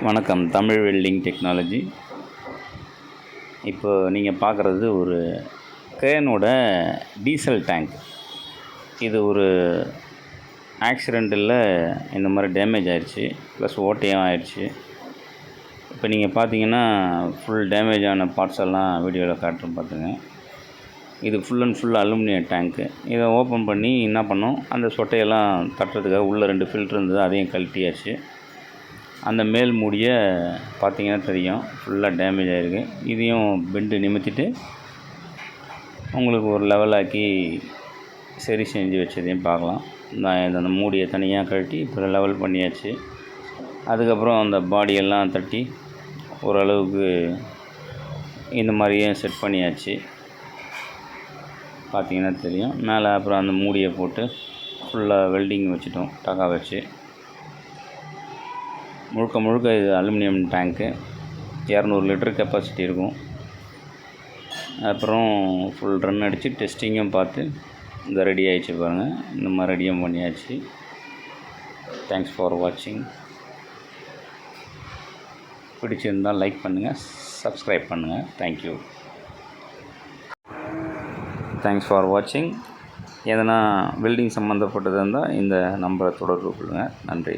வணக்கம். Tamil welding technology. இப்போ நீங்கள் பார்க்குறது ஒரு கிரேனோட டீசல் டேங்க். இது ஒரு ஆக்சிடெண்ட்டில் இந்த மாதிரி டேமேஜ் ஆகிடுச்சு, ப்ளஸ் ஓட்டையும் ஆகிடுச்சு. இப்போ நீங்கள் பார்த்தீங்கன்னா ஃபுல் டேமேஜ் ஆன பார்ட்ஸ் எல்லாம் வீடியோவில் காட்டுறோம் பார்த்துங்க. இது ஃபுல் அண்ட் ஃபுல் அலுமினியம் டேங்க்கு. இதை ஓப்பன் பண்ணி என்ன பண்ணோம், அந்த சொட்டையெல்லாம் தட்டுறதுக்காக உள்ளே 2 ஃபில்ட்ரு இருந்தது, அதையும் கழட்டியாச்சு. அந்த மேல் மூடியை பார்த்தீங்கன்னா தெரியும், ஃபுல்லாக டேமேஜ் ஆகிருக்கு. இதையும் பெண்டு நிமித்திட்டு உங்களுக்கு ஒரு லெவலாக்கி சரி செஞ்சு வச்சதையும் பார்க்கலாம். நான் அந்த மூடியை தனியாக கழட்டி இப்போ லெவல் பண்ணியாச்சு. அதுக்கப்புறம் அந்த பாடியெல்லாம் தட்டி ஓரளவுக்கு இந்த மாதிரியே செட் பண்ணியாச்சு. பார்த்தீங்கன்னா தெரியும். மேலே அப்புறம் அந்த மூடியை போட்டு ஃபுல்லாக வெல்டிங் வச்சுட்டோம், டகா வச்சு. முழுக்க இது அலுமினியம் டேங்க்கு. 200 லிட்டர் கெப்பாசிட்டி இருக்கும். அப்புறம் ஃபுல் ரன் அடித்து டெஸ்டிங்கும் பார்த்து இந்த ரெடி ஆகிடுச்சு பாருங்கள். இந்த மாதிரி ரெடியும் பண்ணியாச்சு. தேங்க்ஸ் ஃபார் வாட்சிங். பிடிச்சிருந்தால் லைக் பண்ணுங்கள், சப்ஸ்கிரைப் பண்ணுங்கள். தேங்க்யூ. தேங்க்ஸ் ஃபார் வாட்சிங். எதனா வெல்டிங் சம்மந்தப்பட்டது இருந்தால் இந்த நம்பரை தொடர்பு கொள்ளுங்கள். நன்றி.